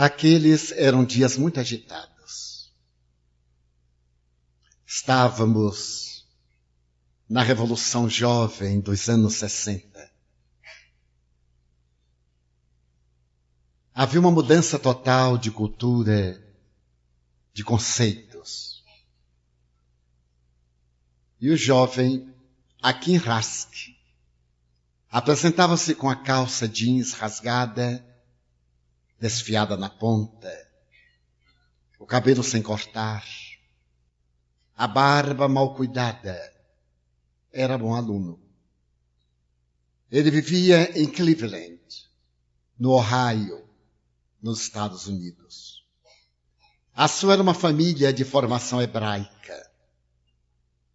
Aqueles eram dias muito agitados. Estávamos na Revolução Jovem dos anos 60. Havia uma mudança total de cultura, de conceitos. E o jovem, Akin Rask, apresentava-se com a calça jeans rasgada, desfiada na ponta, o cabelo sem cortar, a barba mal cuidada. Era bom aluno. Ele vivia em Cleveland, no Ohio, nos Estados Unidos. A sua era uma família de formação hebraica.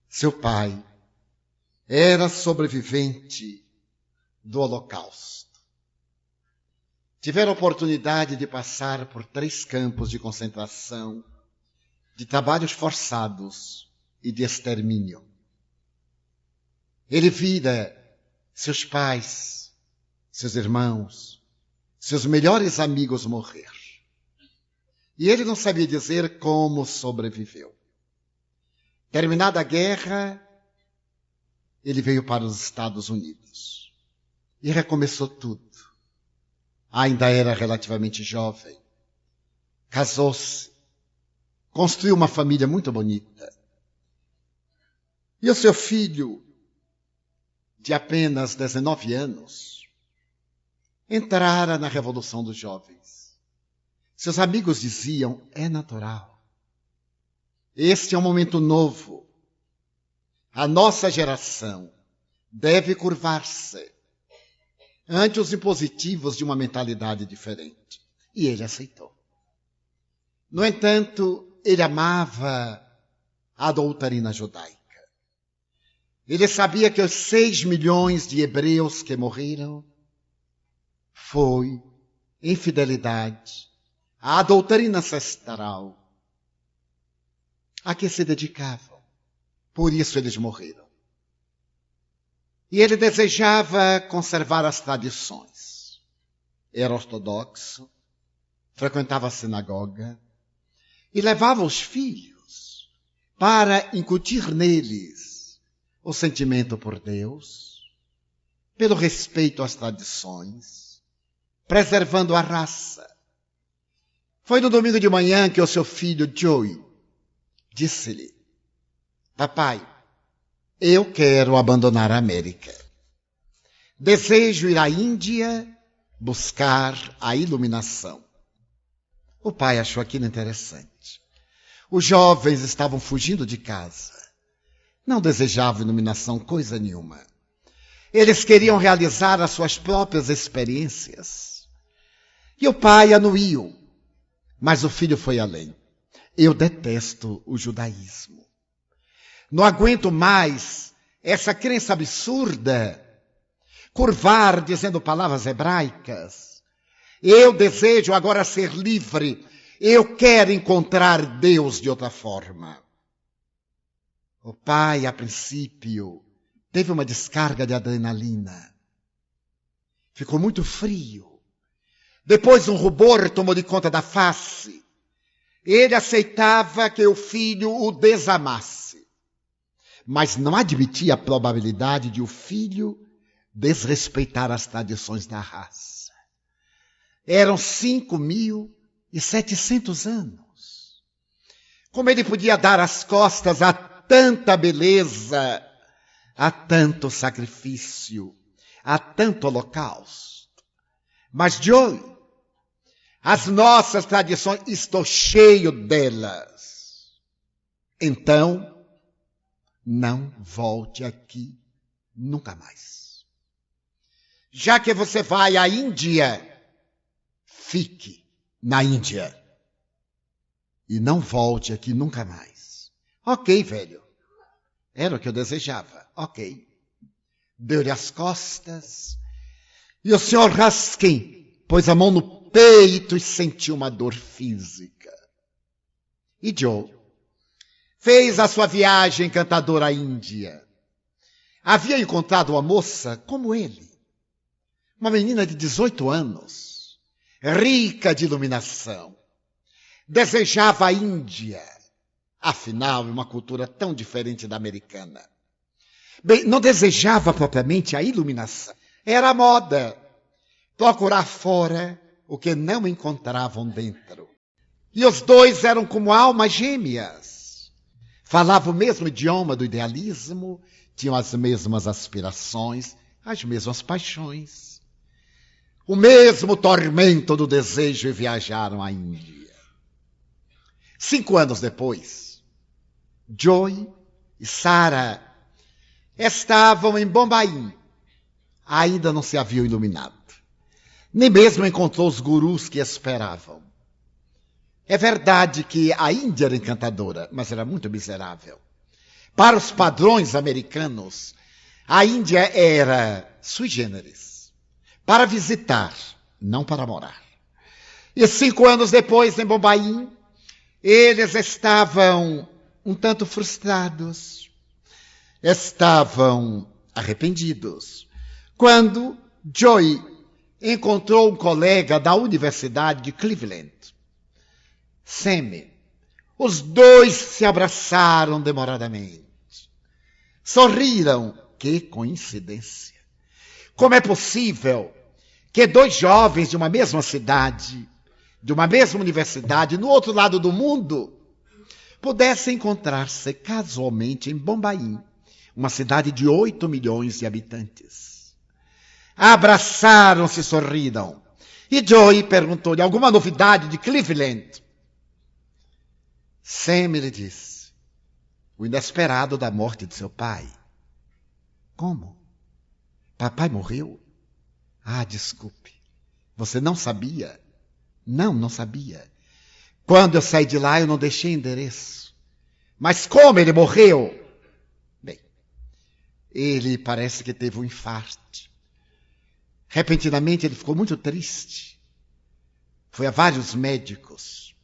Seu pai era sobrevivente do Holocausto. Tiveram a oportunidade de passar por 3 campos de concentração, de trabalhos forçados e de extermínio. Ele vira seus pais, seus irmãos, seus melhores amigos morrer. E ele não sabia dizer como sobreviveu. Terminada a guerra, ele veio para os Estados Unidos e recomeçou tudo. Ainda era relativamente jovem. Casou-se, construiu uma família muito bonita. E o seu filho, de apenas 19 anos, entrara na Revolução dos Jovens. Seus amigos diziam, é natural. Este é um momento novo. A nossa geração deve curvar-se ante os impositivos de uma mentalidade diferente. E ele aceitou. No entanto, ele amava a doutrina judaica. Ele sabia que os 6 milhões de hebreus que morreram foi em fidelidade à doutrina ancestral a que se dedicavam. Por isso eles morreram. E ele desejava conservar as tradições. Era ortodoxo, frequentava a sinagoga e levava os filhos para incutir neles o sentimento por Deus, pelo respeito às tradições, preservando a raça. Foi no domingo de manhã que o seu filho Joey disse-lhe, papai, eu quero abandonar a América. Desejo ir à Índia buscar a iluminação. O pai achou aquilo interessante. Os jovens estavam fugindo de casa. Não desejavam iluminação coisa nenhuma. Eles queriam realizar as suas próprias experiências. E o pai anuiu. Mas o filho foi além. Eu detesto o judaísmo. Não aguento mais essa crença absurda, curvar dizendo palavras hebraicas. Eu desejo agora ser livre. Eu quero encontrar Deus de outra forma. O pai, a princípio, teve uma descarga de adrenalina. Ficou muito frio. Depois um rubor tomou de conta da face. Ele aceitava que o filho o desamasse. Mas não admitia a probabilidade de o filho desrespeitar as tradições da raça. Eram 5.700 anos. Como ele podia dar as costas a tanta beleza, a tanto sacrifício, a tanto holocausto? Mas, Joey, as nossas tradições, estou cheio delas. Então, não volte aqui nunca mais. Já que você vai à Índia, fique na Índia. E não volte aqui nunca mais. Ok, velho. Era o que eu desejava. Ok. Deu-lhe as costas. E o senhor Raskin pôs a mão no peito e sentiu uma dor física. E Joe fez a sua viagem encantadora à Índia. Havia encontrado uma moça como ele. Uma menina de 18 anos. rica de iluminação. Desejava a Índia. Afinal, é uma cultura tão diferente da americana. Bem, não desejava propriamente a iluminação. Era a moda. Procurar fora o que não encontravam dentro. E os dois eram como almas gêmeas. Falavam o mesmo idioma do idealismo, tinham as mesmas aspirações, as mesmas paixões. O mesmo tormento do desejo e viajaram à Índia. 5 anos depois, Joy e Sarah estavam em Bombaim. Ainda não se haviam iluminado. Nem mesmo encontrou os gurus que esperavam. É verdade que a Índia era encantadora, mas era muito miserável. Para os padrões americanos, a Índia era sui generis. Para visitar, não para morar. E 5 anos depois, em Bombaim, eles estavam um tanto frustrados. Estavam arrependidos. Quando Joy encontrou um colega da Universidade de Cleveland, Sam. Os dois se abraçaram demoradamente. Sorriram. Que coincidência! Como é possível que 2 jovens de uma mesma cidade, de uma mesma universidade, no outro lado do mundo, pudessem encontrar-se casualmente em Bombaim, uma cidade de 8 milhões de habitantes? Abraçaram-se e sorriram. E Joy perguntou-lhe alguma novidade de Cleveland. Sam lhe disse o inesperado da morte de seu pai. Como? Papai morreu? Ah, desculpe. Você não sabia? Não sabia. Quando eu saí de lá, eu não deixei endereço. Mas como ele morreu? Bem, ele parece que teve um infarto. Repentinamente, ele ficou muito triste. Foi a vários médicos.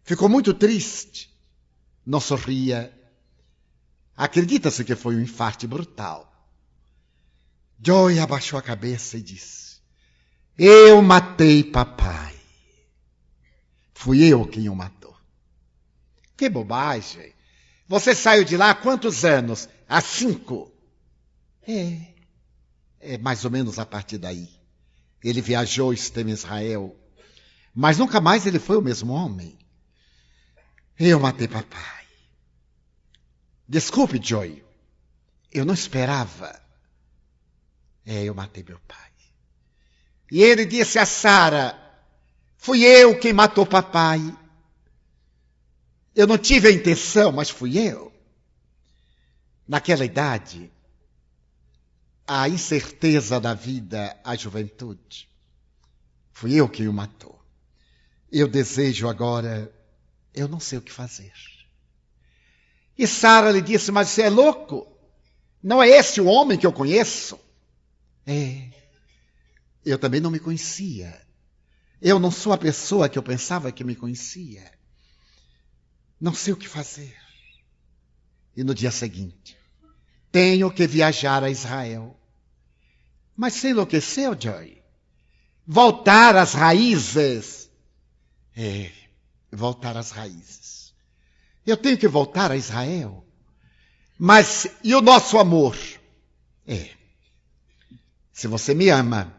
Ficou muito triste. Não sorria. Acredita-se que foi um infarto brutal. Joy abaixou a cabeça e disse: eu matei papai. Fui eu quem o matou. Que bobagem. Você saiu de lá há quantos anos? Há 5. É mais ou menos a partir daí. Ele viajou, esteve em Israel. Mas nunca mais ele foi o mesmo homem. Eu matei papai. Desculpe, Joy. Eu não esperava. Eu matei meu pai. E ele disse a Sarah: fui eu quem matou papai. Eu não tive a intenção, mas fui eu. Naquela idade, a incerteza da vida, a juventude, fui eu quem o matou. Eu desejo agora, eu não sei o que fazer. E Sarah lhe disse: mas você é louco? Não é esse o homem que eu conheço? Eu também não me conhecia. Eu não sou a pessoa que eu pensava que me conhecia. Não sei o que fazer. E no dia seguinte, tenho que viajar a Israel. Mas você enlouqueceu, Joy? Voltar às raízes. Voltar às raízes. Eu tenho que voltar a Israel. Mas e o nosso amor? Se você me ama,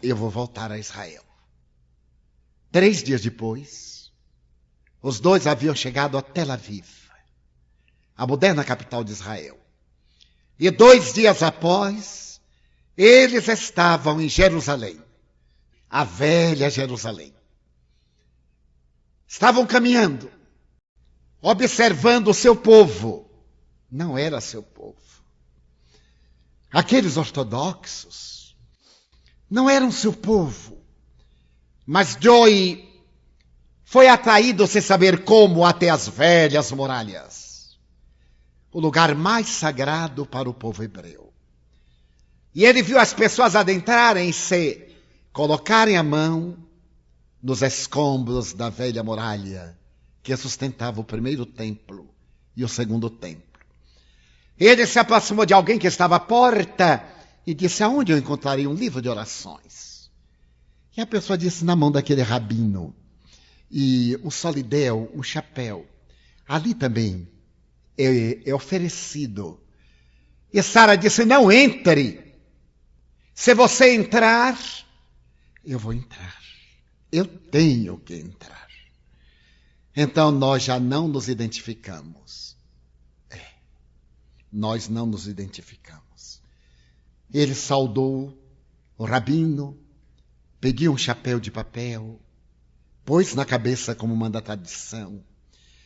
eu vou voltar a Israel. 3 dias depois, os dois haviam chegado a Tel Aviv, a moderna capital de Israel. E 2 dias após, eles estavam em Jerusalém, a velha Jerusalém. Estavam caminhando, observando o seu povo. Não era seu povo. Aqueles ortodoxos não eram seu povo. Mas Joy foi atraído sem saber como até as velhas muralhas, o lugar mais sagrado para o povo hebreu. E ele viu as pessoas adentrarem-se, colocarem a mão nos escombros da velha muralha que sustentava o primeiro templo e o segundo templo. Ele se aproximou de alguém que estava à porta e disse: aonde eu encontrarei um livro de orações? E a pessoa disse na mão daquele rabino. E o solidel, o chapéu, ali também é oferecido. E Sara disse, não entre. Se você entrar, eu vou entrar. Eu tenho que entrar. Então nós já não nos identificamos. Nós não nos identificamos. Ele saudou o rabino, pediu um chapéu de papel, pôs na cabeça como manda a tradição,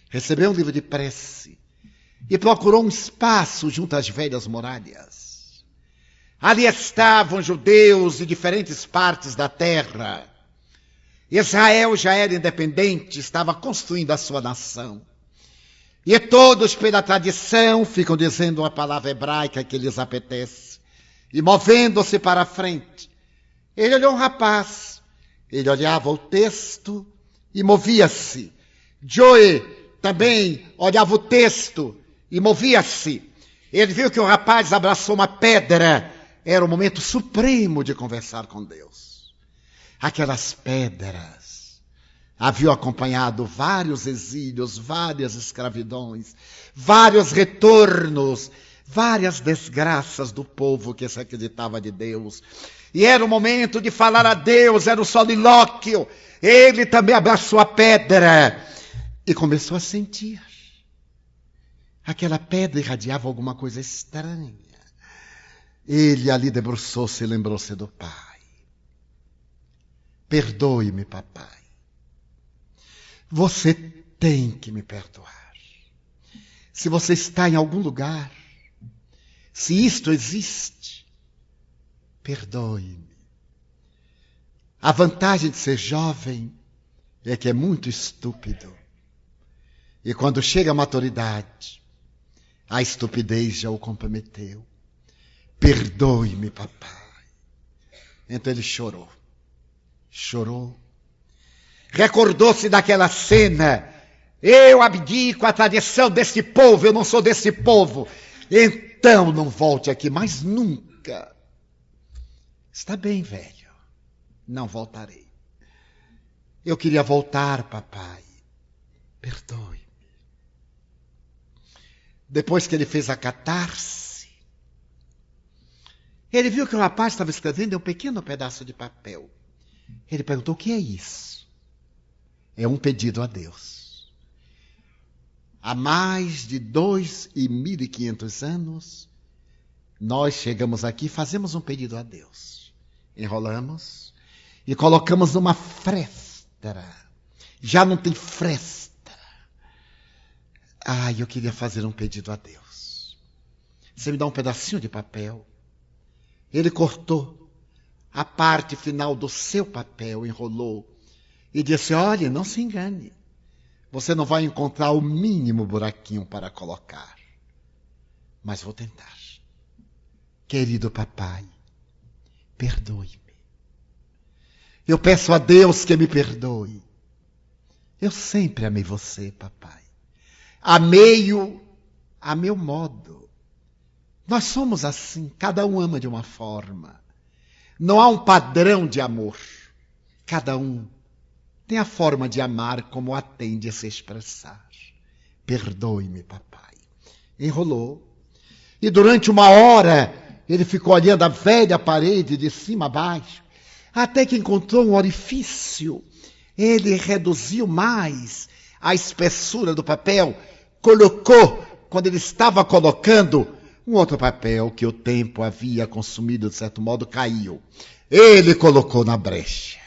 recebeu um livro de prece e procurou um espaço junto às velhas muralhas. Ali estavam judeus de diferentes partes da terra. Israel já era independente, estava construindo a sua nação. E todos, pela tradição, ficam dizendo a palavra hebraica que lhes apetece. E movendo-se para a frente. Ele olhou um rapaz, ele olhava o texto e movia-se. Joe também olhava o texto e movia-se. Ele viu que o rapaz abraçou uma pedra. Era o momento supremo de conversar com Deus. Aquelas pedras haviam acompanhado vários exílios, várias escravidões, vários retornos, várias desgraças do povo que se acreditava de Deus. E era o momento de falar a Deus, era o solilóquio. Ele também abraçou a pedra e começou a sentir. Aquela pedra irradiava alguma coisa estranha. Ele ali debruçou-se e lembrou-se do pai. Perdoe-me, papai. Você tem que me perdoar. Se você está em algum lugar, se isto existe, perdoe-me. A vantagem de ser jovem é que é muito estúpido. E quando chega a maturidade, a estupidez já o comprometeu. Perdoe-me, papai. Então ele chorou. Chorou. Recordou-se daquela cena. Eu abdico a tradição desse povo, eu não sou desse povo. Então não volte aqui mais nunca. Está bem, velho. Não voltarei. Eu queria voltar, papai. Perdoe-me. Depois que ele fez a catarse, ele viu que o rapaz estava escrevendo em um pequeno pedaço de papel. Ele perguntou, o que é isso? É um pedido a Deus. Há mais de 2.500 anos, nós chegamos aqui e fazemos um pedido a Deus. Enrolamos e colocamos numa fresta. Já não tem fresta. Eu queria fazer um pedido a Deus. Você me dá um pedacinho de papel? Ele cortou a parte final do seu papel, enrolou e disse, olhe, não se engane. Você não vai encontrar o mínimo buraquinho para colocar. Mas vou tentar. Querido papai, perdoe-me. Eu peço a Deus que me perdoe. Eu sempre amei você, papai. Amei-o a meu modo. Nós somos assim, cada um ama de uma forma. Não há um padrão de amor. Cada um tem a forma de amar como a tem de se expressar. Perdoe-me, papai. Enrolou. E durante 1 hora, ele ficou olhando a velha parede de cima a baixo, até que encontrou um orifício. Ele reduziu mais a espessura do papel, colocou, quando ele estava colocando, um outro papel que o tempo havia consumido, de certo modo, caiu. Ele colocou na brecha.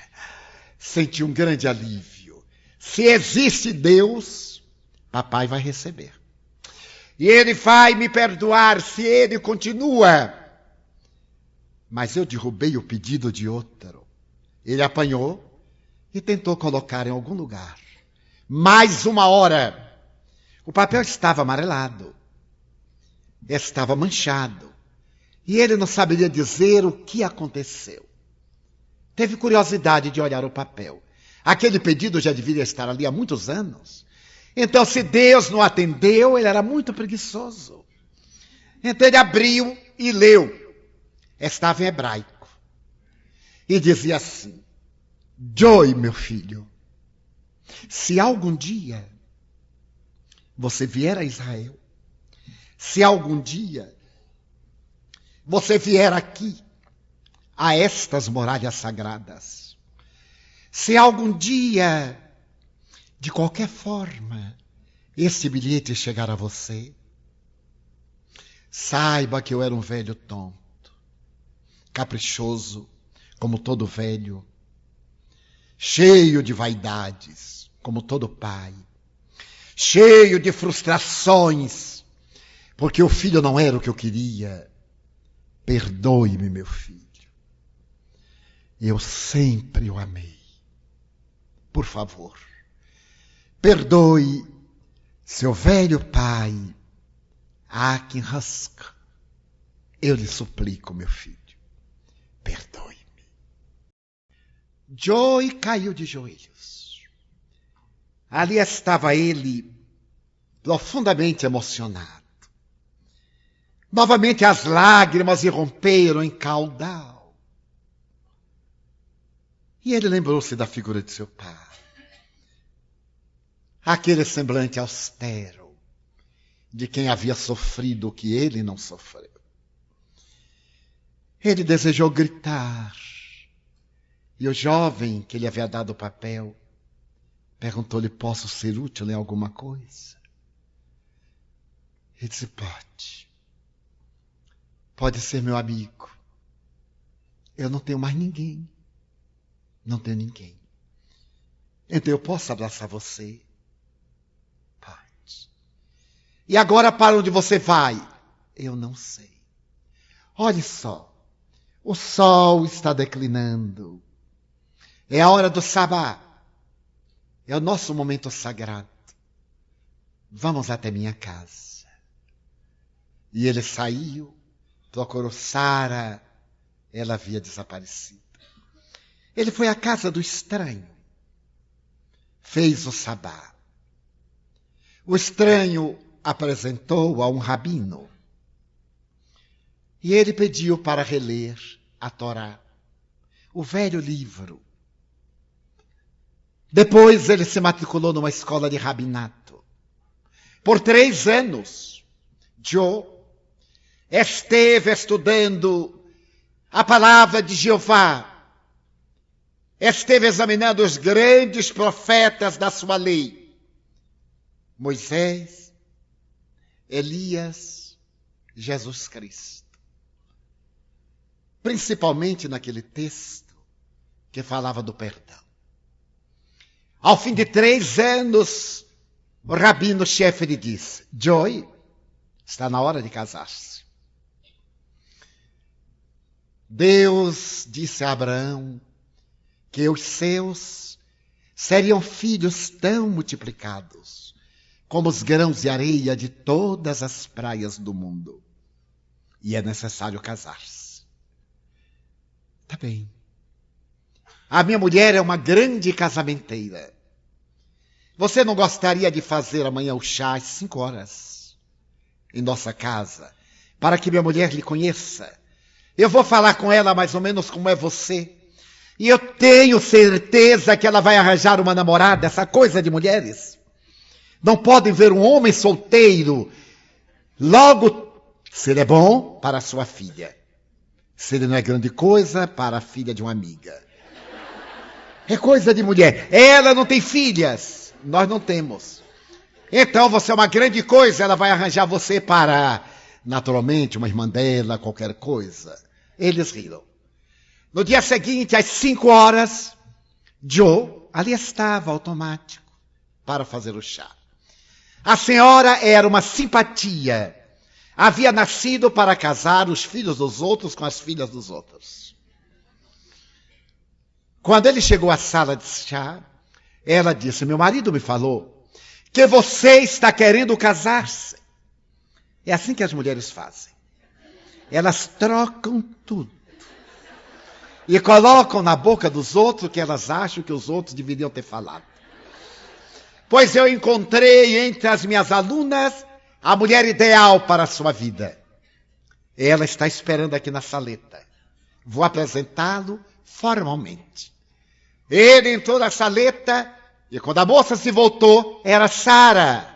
Sentiu um grande alívio. Se existe Deus, papai vai receber. E ele vai me perdoar se ele continua. Mas eu derrubei o pedido de outro. Ele apanhou e tentou colocar em algum lugar. Mais 1 hora. O papel estava amarelado. Estava manchado. E ele não saberia dizer o que aconteceu. Teve curiosidade de olhar o papel. Aquele pedido já deveria estar ali há muitos anos. Então, se Deus não atendeu, ele era muito preguiçoso. Então ele abriu e leu. Estava em hebraico. E dizia assim, Joey, meu filho, se algum dia você vier a Israel, se algum dia você vier aqui, a estas muralhas sagradas, se algum dia, de qualquer forma, esse bilhete chegar a você, saiba que eu era um velho tonto, caprichoso, como todo velho, cheio de vaidades, como todo pai, cheio de frustrações, porque o filho não era o que eu queria. Perdoe-me, meu filho. Eu sempre o amei. Por favor, perdoe seu velho pai, Akin Husk. Eu lhe suplico, meu filho, perdoe-me. Joey caiu de joelhos. Ali estava ele, profundamente emocionado. Novamente as lágrimas irromperam em caudal. E ele lembrou-se da figura de seu pai. Aquele semblante austero de quem havia sofrido o que ele não sofreu. Ele desejou gritar. E o jovem que lhe havia dado o papel perguntou-lhe: posso ser útil em alguma coisa? Ele disse: pode. Pode ser meu amigo. Eu não tenho mais ninguém. Não tenho ninguém. Então eu posso abraçar você? Pode. E agora para onde você vai? Eu não sei. Olhe só. O sol está declinando. É a hora do sabá. É o nosso momento sagrado. Vamos até minha casa. E ele saiu. Procurou Sara, ela havia desaparecido. Ele foi à casa do estranho, fez o sabá. O estranho apresentou a um rabino e ele pediu para reler a Torá, o velho livro. Depois ele se matriculou numa escola de rabinato. Por 3 anos, Joe esteve estudando a palavra de Jeová, esteve examinando os grandes profetas da sua lei, Moisés, Elias, Jesus Cristo. Principalmente naquele texto que falava do perdão. Ao fim de 3 anos, o rabino-chefe lhe disse: Joey, está na hora de casar-se. Deus disse a Abraão que os seus seriam filhos tão multiplicados como os grãos de areia de todas as praias do mundo. E é necessário casar-se. Tá bem. A minha mulher é uma grande casamenteira. Você não gostaria de fazer amanhã o chá às 5 horas em nossa casa, para que minha mulher lhe conheça? Eu vou falar com ela mais ou menos como é você. E eu tenho certeza que ela vai arranjar uma namorada, essa coisa de mulheres. Não podem ver um homem solteiro. Logo, se ele é bom, para a sua filha. Se ele não é grande coisa, para a filha de uma amiga. É coisa de mulher. Ela não tem filhas. Nós não temos. Então você é uma grande coisa, ela vai arranjar você para, naturalmente, uma irmã dela, qualquer coisa. Eles riram. No dia seguinte, às 5 horas, Joe ali estava automático para fazer o chá. A senhora era uma simpatia. Havia nascido para casar os filhos dos outros com as filhas dos outros. Quando ele chegou à sala de chá, ela disse: meu marido me falou que você está querendo casar-se. É assim que as mulheres fazem. Elas trocam tudo. E colocam na boca dos outros o que elas acham que os outros deveriam ter falado. Pois eu encontrei entre as minhas alunas a mulher ideal para a sua vida. Ela está esperando aqui na saleta. Vou apresentá-lo formalmente. Ele entrou na saleta e quando a moça se voltou, era Sara.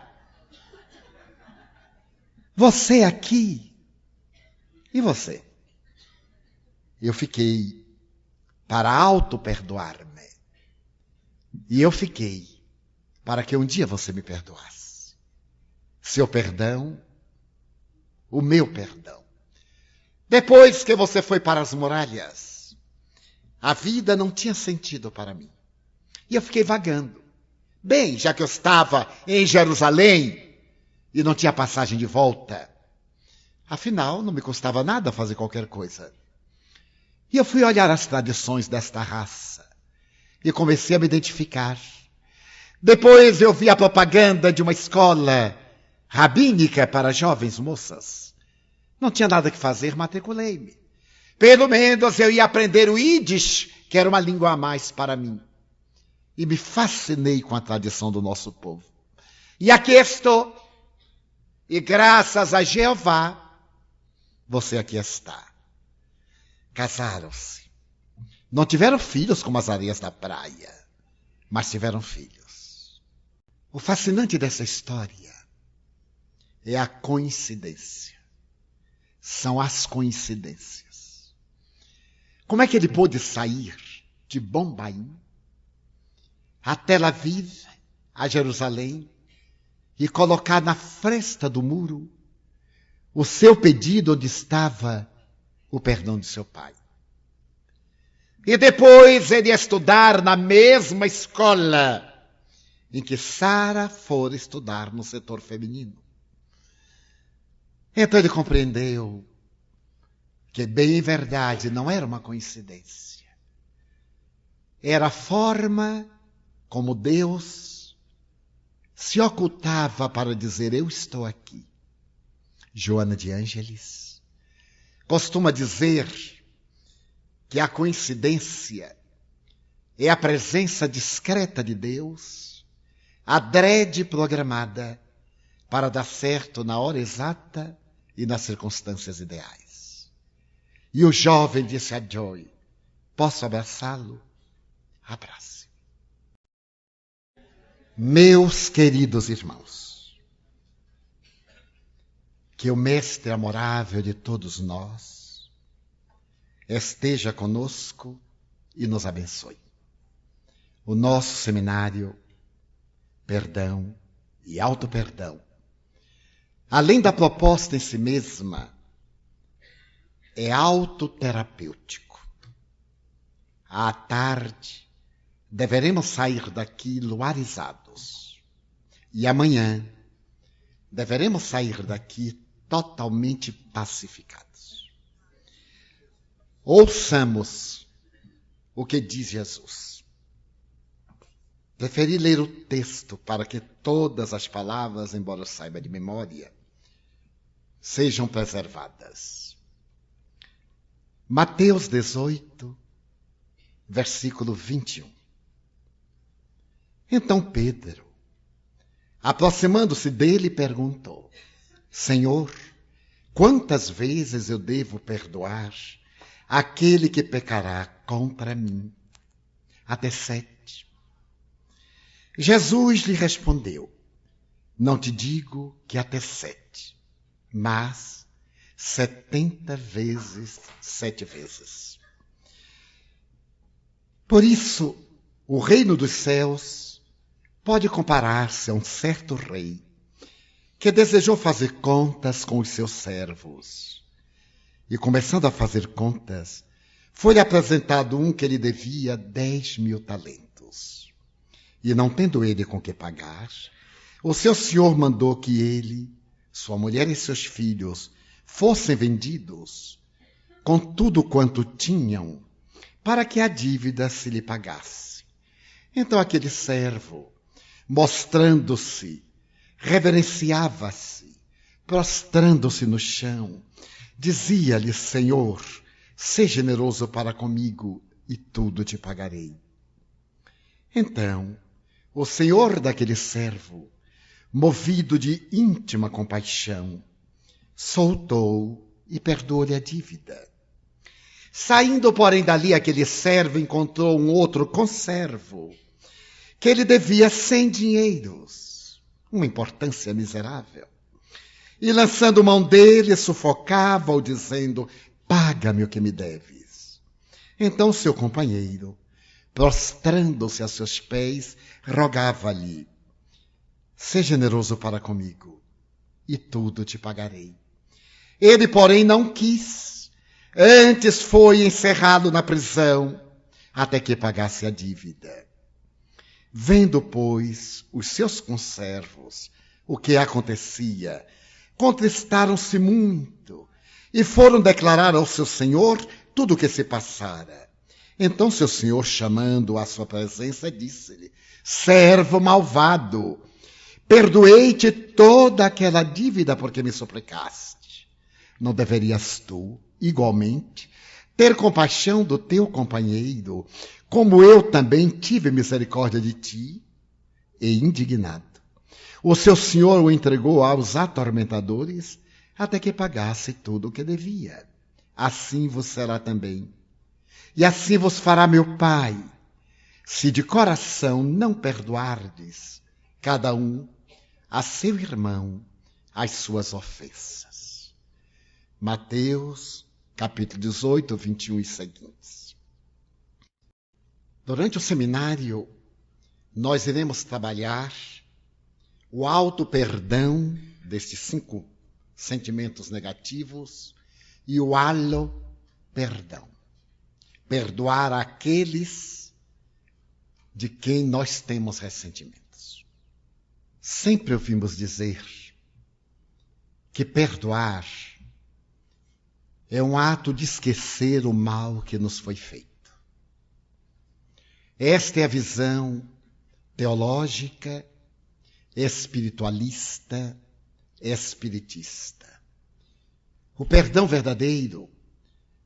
Você aqui? E você? Eu fiquei para auto-perdoar-me. E eu fiquei para que um dia você me perdoasse. Seu perdão, o meu perdão. Depois que você foi para as muralhas, a vida não tinha sentido para mim. E eu fiquei vagando. Bem, já que eu estava em Jerusalém e não tinha passagem de volta, afinal, não me custava nada fazer qualquer coisa. E eu fui olhar as tradições desta raça e comecei a me identificar. Depois eu vi a propaganda de uma escola rabínica para jovens moças. Não tinha nada que fazer, matriculei-me. Pelo menos eu ia aprender o Yiddish, que era uma língua a mais para mim. E me fascinei com a tradição do nosso povo. E aqui estou. E graças a Jeová, você aqui está. Casaram-se. Não tiveram filhos como as areias da praia, mas tiveram filhos. O fascinante dessa história é a coincidência. São as coincidências. Como é que ele pôde sair de Bombaim a Tel Aviv, a Jerusalém, e colocar na fresta do muro o seu pedido onde estava o perdão de seu pai? E depois ele ia estudar na mesma escola em que Sara fora estudar no setor feminino. Então ele compreendeu que, bem em verdade, não era uma coincidência. Era a forma como Deus se ocultava para dizer: eu estou aqui. Joana de Ângeles costuma dizer que a coincidência é a presença discreta de Deus, adrede programada para dar certo na hora exata e nas circunstâncias ideais. E o jovem disse a Joy: posso abraçá-lo? Abrace. Meus queridos irmãos, que o Mestre amorável de todos nós esteja conosco e nos abençoe. O nosso seminário, perdão e auto-perdão, além da proposta em si mesma, é autoterapêutico. À tarde, deveremos sair daqui luarizados. E amanhã, deveremos sair daqui totalmente pacificados. Ouçamos o que diz Jesus. Preferi ler o texto para que todas as palavras, embora eu saiba de memória, sejam preservadas. Mateus 18, versículo 21. Então Pedro, aproximando-se dele, perguntou: Senhor, quantas vezes eu devo perdoar aquele que pecará contra mim? Até 7. Jesus lhe respondeu: não te digo que até 7, mas 70 vezes 7 vezes. Por isso, o reino dos céus pode comparar-se a um certo rei que desejou fazer contas com os seus servos. E começando a fazer contas, foi-lhe apresentado um que lhe devia 10.000 talentos. E não tendo ele com que pagar, o seu senhor mandou que ele, sua mulher e seus filhos fossem vendidos, com tudo quanto tinham, para que a dívida se lhe pagasse. Então aquele servo, mostrando-se, reverenciava-se, prostrando-se no chão, dizia-lhe: Senhor, sê generoso para comigo e tudo te pagarei. Então, o senhor daquele servo, movido de íntima compaixão, soltou e perdoou-lhe a dívida. Saindo, porém, dali, aquele servo encontrou um outro conservo, que ele devia 100 dinheiros, uma importância miserável. E lançando mão dele, sufocava-o, dizendo: paga-me o que me deves. Então seu companheiro, prostrando-se a seus pés, rogava-lhe: seja generoso para comigo, e tudo te pagarei. Ele, porém, não quis, antes foi encerrado na prisão, até que pagasse a dívida. Vendo, pois, os seus conservos o que acontecia, contristaram-se muito e foram declarar ao seu senhor tudo o que se passara. Então seu senhor, chamando-o à sua presença, disse-lhe: servo malvado, perdoei-te toda aquela dívida porque me suplicaste. Não deverias tu, igualmente, ter compaixão do teu companheiro, como eu também tive misericórdia de ti? E indignado, o seu senhor o entregou aos atormentadores, até que pagasse tudo o que devia. Assim vos será também. E assim vos fará meu Pai, se de coração não perdoardes, cada um a seu irmão, as suas ofensas. Mateus, capítulo 18, 21 e seguintes. Durante o seminário, nós iremos trabalhar o auto-perdão destes 5 sentimentos negativos e o alo-perdão. Perdoar aqueles de quem nós temos ressentimentos. Sempre ouvimos dizer que perdoar é um ato de esquecer o mal que nos foi feito. Esta é a visão teológica, espiritualista, espiritista. O perdão verdadeiro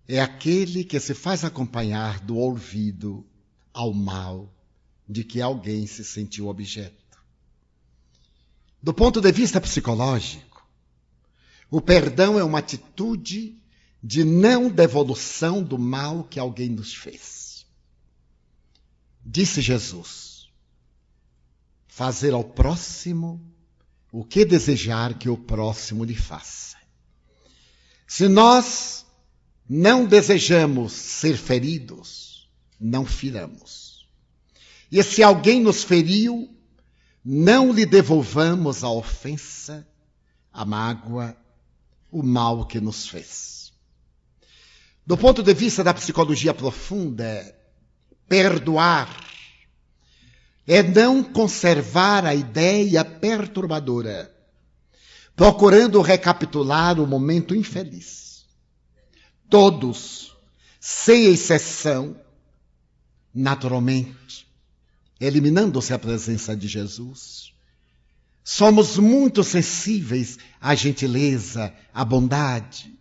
é aquele que se faz acompanhar do ouvido ao mal de que alguém se sentiu objeto. Do ponto de vista psicológico, o perdão é uma atitude de não devolução do mal que alguém nos fez. Disse Jesus: fazer ao próximo o que desejar que o próximo lhe faça. Se nós não desejamos ser feridos, não firamos. E se alguém nos feriu, não lhe devolvamos a ofensa, a mágoa, o mal que nos fez. Do ponto de vista da psicologia profunda, perdoar é não conservar a ideia perturbadora, procurando recapitular o momento infeliz. Todos, sem exceção, naturalmente, eliminando-se a presença de Jesus, somos muito sensíveis à gentileza, à bondade,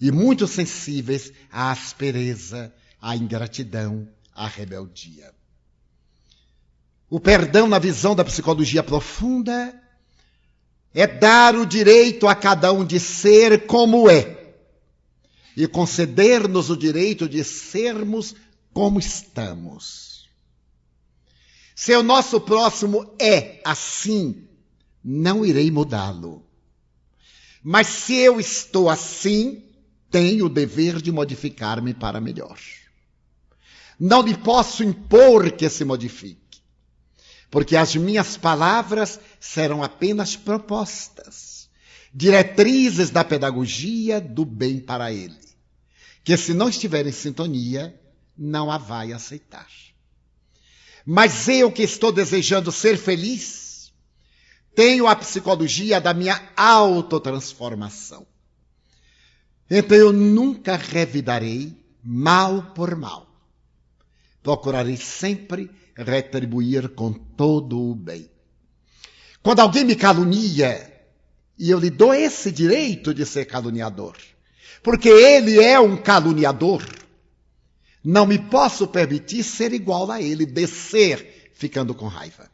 e muito sensíveis à aspereza, à ingratidão, à rebeldia. O perdão, na visão da psicologia profunda, é dar o direito a cada um de ser como é e conceder-nos o direito de sermos como estamos. Se o nosso próximo é assim, não irei mudá-lo. Mas se eu estou assim, tenho o dever de modificar-me para melhor. Não lhe posso impor que se modifique, porque as minhas palavras serão apenas propostas, diretrizes da pedagogia do bem para ele, que se não estiver em sintonia, não a vai aceitar. Mas eu que estou desejando ser feliz, tenho a psicologia da minha autotransformação. Então eu nunca revidarei mal por mal. Procurarei sempre retribuir com todo o bem. Quando alguém me calunia, e eu lhe dou esse direito de ser caluniador, porque ele é um caluniador, não me posso permitir ser igual a ele, descer ficando com raiva.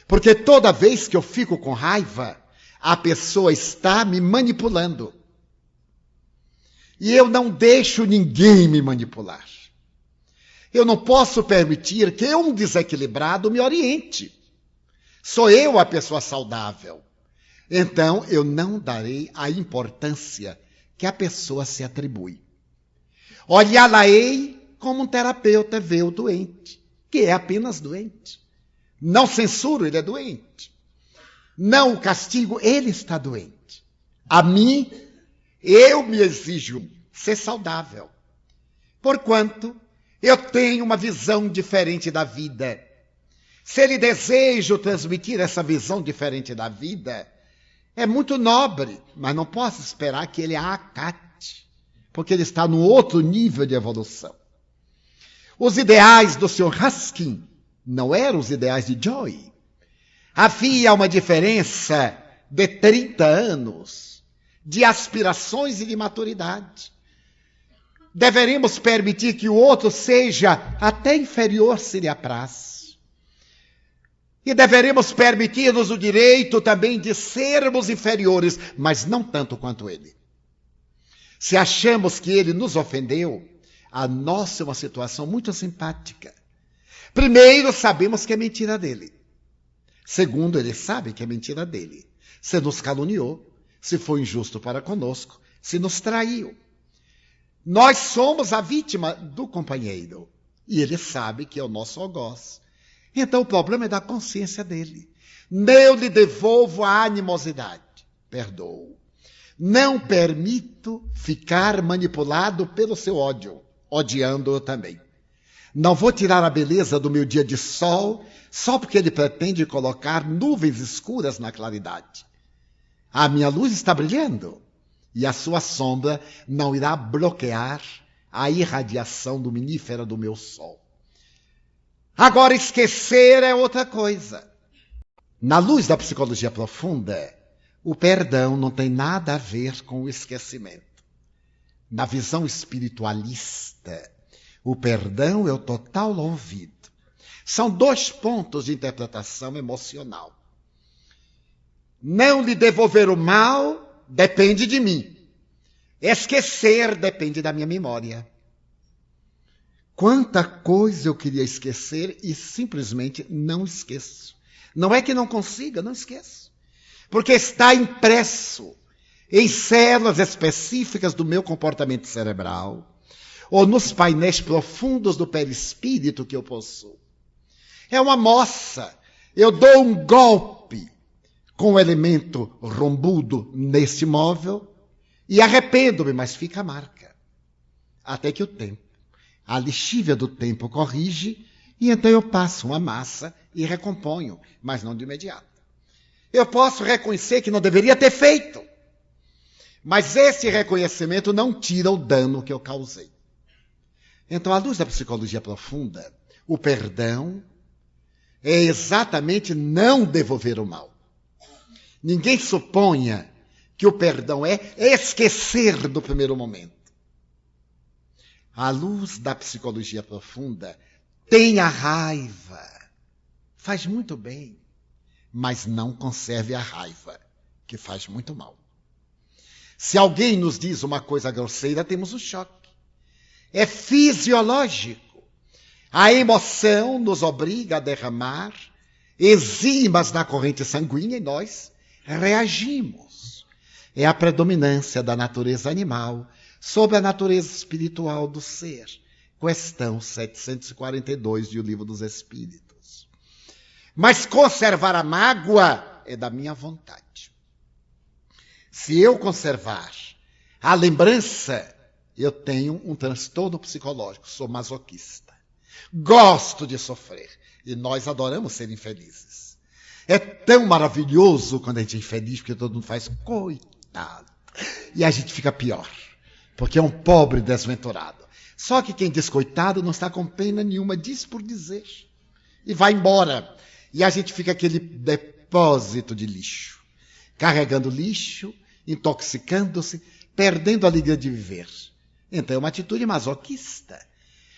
Porque toda vez que eu fico com raiva, a pessoa está me manipulando. E eu não deixo ninguém me manipular. Eu não posso permitir que um desequilibrado me oriente. Sou eu a pessoa saudável. Então, eu não darei a importância que a pessoa se atribui. Olhá-la-ei como um terapeuta vê o doente, que é apenas doente. Não censuro, ele é doente. Não o castigo, ele está doente. A mim, eu me exijo ser saudável. Porquanto eu tenho uma visão diferente da vida. Se ele deseja transmitir essa visão diferente da vida, é muito nobre, mas não posso esperar que ele a acate, porque ele está num outro nível de evolução. Os ideais do Sr. Ruskin não eram os ideais de Joy. Havia uma diferença de 30 anos de aspirações e de maturidade. Deveremos permitir que o outro seja até inferior se lhe apraz. E deveremos permitir-nos o direito também de sermos inferiores, mas não tanto quanto ele. Se achamos que ele nos ofendeu, a nossa é uma situação muito simpática. Primeiro, sabemos que é mentira dele. Segundo, ele sabe que é mentira dele. Se nos caluniou, se foi injusto para conosco, se nos traiu. Nós somos a vítima do companheiro. E ele sabe que é o nosso algoz. Então o problema é da consciência dele. Não lhe devolvo a animosidade. Perdoo. Não permito ficar manipulado pelo seu ódio, odiando-o também. Não vou tirar a beleza do meu dia de sol só porque ele pretende colocar nuvens escuras na claridade. A minha luz está brilhando e a sua sombra não irá bloquear a irradiação luminífera do meu sol. Agora, esquecer é outra coisa. Na luz da psicologia profunda, o perdão não tem nada a ver com o esquecimento. Na visão espiritualista, o perdão é o total olvido. São 2 pontos de interpretação emocional. Não lhe devolver o mal depende de mim. Esquecer depende da minha memória. Quanta coisa eu queria esquecer e simplesmente não esqueço. Não é que não consiga, não esqueço. Porque está impresso em células específicas do meu comportamento cerebral ou nos painéis profundos do perispírito que eu possuo. É uma moça. Eu dou um golpe com o elemento rombudo neste móvel e arrependo-me, mas fica a marca. Até que o tempo, a lixívia do tempo corrige e então eu passo uma massa e recomponho, mas não de imediato. Eu posso reconhecer que não deveria ter feito, mas esse reconhecimento não tira o dano que eu causei. Então, à luz da psicologia profunda, o perdão é exatamente não devolver o mal. Ninguém suponha que o perdão é esquecer do primeiro momento. À luz da psicologia profunda, tenha raiva. Faz muito bem, mas não conserve a raiva, que faz muito mal. Se alguém nos diz uma coisa grosseira, temos um choque. É fisiológico. A emoção nos obriga a derramar enzimas na corrente sanguínea e nós reagimos. É a predominância da natureza animal sobre a natureza espiritual do ser. Questão 742 do Livro dos Espíritos. Mas conservar a mágoa é da minha vontade. Se eu conservar a lembrança, eu tenho um transtorno psicológico, sou masoquista. Gosto de sofrer e nós adoramos ser infelizes. É tão maravilhoso quando a gente é infeliz, porque todo mundo faz coitado. E a gente fica pior, porque é um pobre desventurado. Só que quem diz coitado não está com pena nenhuma, diz por dizer. E vai embora. E a gente fica aquele depósito de lixo. Carregando lixo, intoxicando-se, perdendo a alegria de viver. Então é uma atitude masoquista.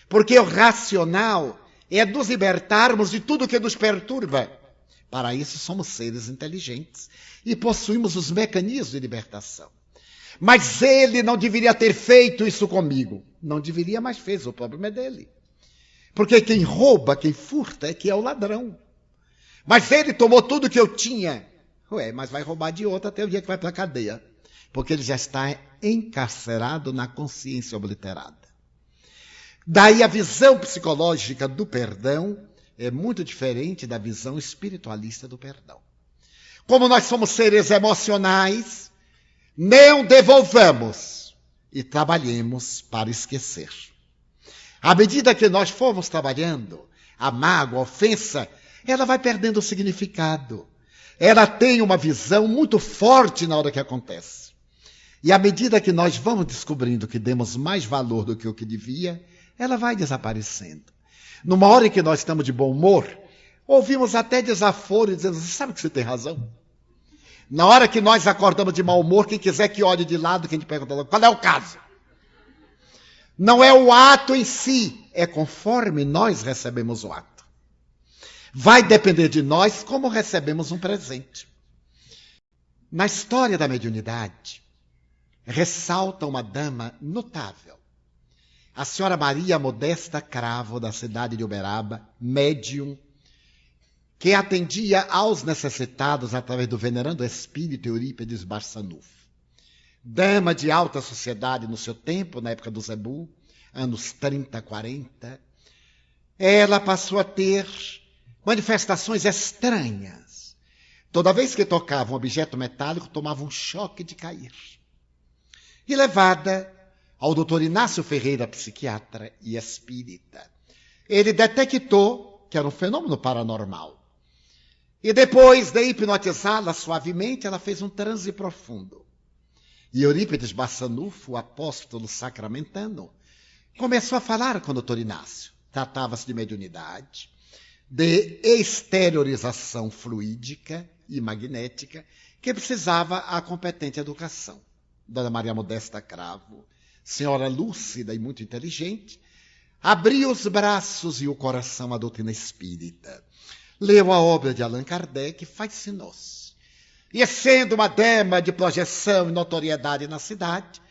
Porque o racional é nos libertarmos de tudo que nos perturba. Para isso somos seres inteligentes e possuímos os mecanismos de libertação. Mas ele não deveria ter feito isso comigo. Não deveria, mas fez. O problema é dele. Porque quem rouba, quem furta, é que é o ladrão. Mas ele tomou tudo que eu tinha. Ué, mas vai roubar de outro até o dia que vai para a cadeia. Porque ele já está encarcerado na consciência obliterada. Daí a visão psicológica do perdão é muito diferente da visão espiritualista do perdão. Como nós somos seres emocionais, não devolvamos e trabalhemos para esquecer. À medida que nós formos trabalhando, a mágoa, a ofensa, ela vai perdendo o significado. Ela tem uma visão muito forte na hora que acontece. E à medida que nós vamos descobrindo que demos mais valor do que o que devia, ela vai desaparecendo. Numa hora em que nós estamos de bom humor, ouvimos até desaforo dizendo, você sabe que você tem razão? Na hora que nós acordamos de mau humor, quem quiser que olhe de lado, quem te pergunta, qual é o caso? Não é o ato em si, é conforme nós recebemos o ato. Vai depender de nós como recebemos um presente. Na história da mediunidade, ressalta uma dama notável. A senhora Maria Modesta Cravo, da cidade de Uberaba, médium, que atendia aos necessitados através do venerando espírito Eurípides Barçanufo. Dama de alta sociedade no seu tempo, na época do Zebu, anos 30, 40, ela passou a ter manifestações estranhas. Toda vez que tocava um objeto metálico, tomava um choque de cair. E levada ao doutor Inácio Ferreira, psiquiatra e espírita, ele detectou que era um fenômeno paranormal. E depois de hipnotizá-la suavemente, ela fez um transe profundo. E Eurípides Barçanufo, o apóstolo sacramentano, começou a falar com o doutor Inácio. Tratava-se de mediunidade, de exteriorização fluídica e magnética, que precisava a competente educação. Dona Maria Modesta Cravo, senhora lúcida e muito inteligente, abriu os braços e o coração à doutrina espírita. Leu a obra de Allan Kardec e fascinou-se. E sendo uma dama de projeção e notoriedade na cidade,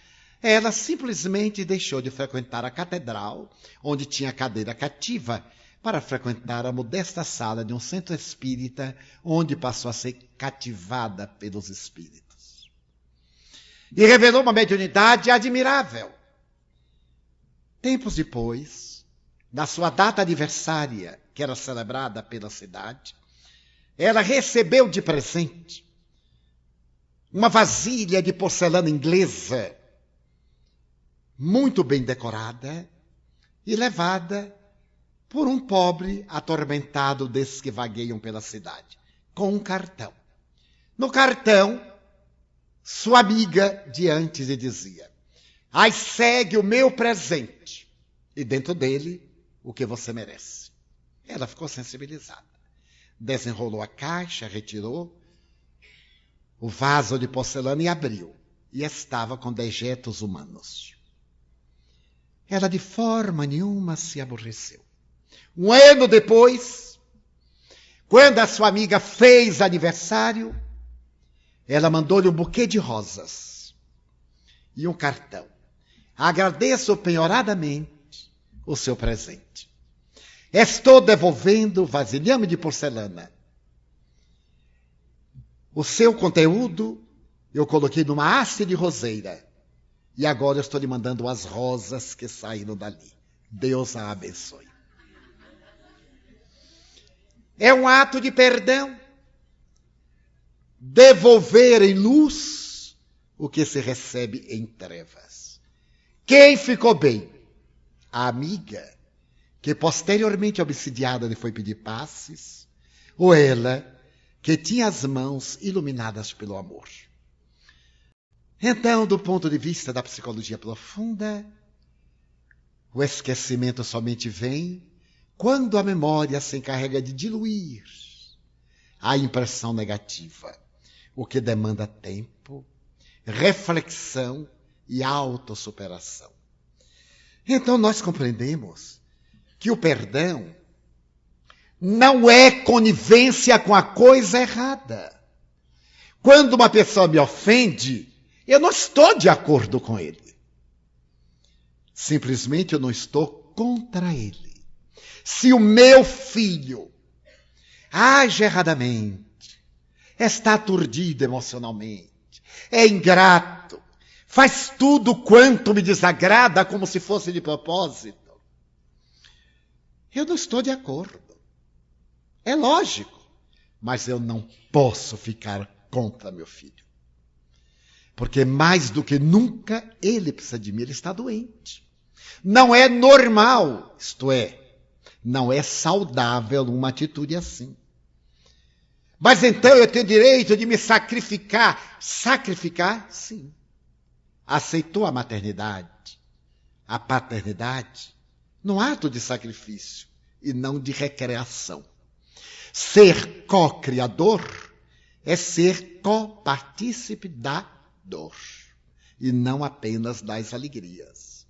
ela simplesmente deixou de frequentar a catedral, onde tinha cadeira cativa, para frequentar a modesta sala de um centro espírita, onde passou a ser cativada pelos espíritos. E revelou uma mediunidade admirável. Tempos depois, na sua data aniversária, que era celebrada pela cidade, ela recebeu de presente uma vasilha de porcelana inglesa, muito bem decorada e levada por um pobre atormentado desses que vagueiam pela cidade, com um cartão. No cartão, sua amiga de antes lhe dizia, aí segue o meu presente, e dentro dele, o que você merece. Ela ficou sensibilizada. Desenrolou a caixa, retirou o vaso de porcelana e abriu. E estava com dejetos humanos. Ela de forma nenhuma se aborreceu. Um ano depois, quando a sua amiga fez aniversário, ela mandou-lhe um buquê de rosas e um cartão. Agradeço penhoradamente o seu presente. Estou devolvendo o vasilhame de porcelana. O seu conteúdo eu coloquei numa haste de roseira. E agora eu estou lhe mandando as rosas que saíram dali. Deus a abençoe. É um ato de perdão. Devolver em luz o que se recebe em trevas. Quem ficou bem? A amiga, que posteriormente obsidiada lhe foi pedir passes, ou ela, que tinha as mãos iluminadas pelo amor. Então, do ponto de vista da psicologia profunda, o esquecimento somente vem quando a memória se encarrega de diluir a impressão negativa, o que demanda tempo, reflexão e autossuperação. Então nós compreendemos que o perdão não é conivência com a coisa errada. Quando uma pessoa me ofende, Eu não estou de acordo com ele. Simplesmente eu não estou contra ele. Se o meu filho age erradamente, está aturdido emocionalmente, é ingrato, faz tudo quanto me desagrada como se fosse de propósito, eu não estou de acordo. É lógico, mas eu não posso ficar contra meu filho. Porque mais do que nunca ele precisa de mim, ele está doente. Não é normal, isto é, não é saudável uma atitude assim. Mas então eu tenho direito de me sacrificar. Sacrificar, sim. Aceitou a maternidade, a paternidade, num ato de sacrifício e não de recreação. Ser co-criador é ser co-partícipe da dor e não apenas das alegrias.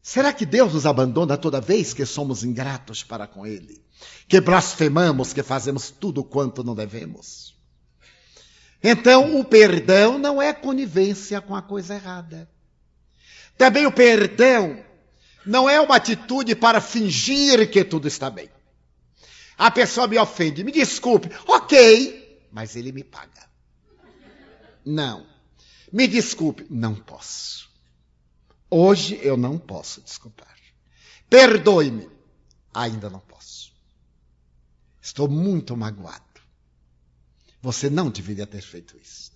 Será que Deus nos abandona toda vez que somos ingratos para com Ele? Que blasfemamos, que fazemos tudo quanto não devemos? Então, o perdão não é conivência com a coisa errada. Também o perdão não é uma atitude para fingir que tudo está bem. A pessoa me ofende, me desculpe, ok, mas ele me paga. Não, me desculpe, não posso. Hoje eu não posso desculpar. Perdoe-me, ainda não posso. Estou muito magoado. Você não deveria ter feito isso.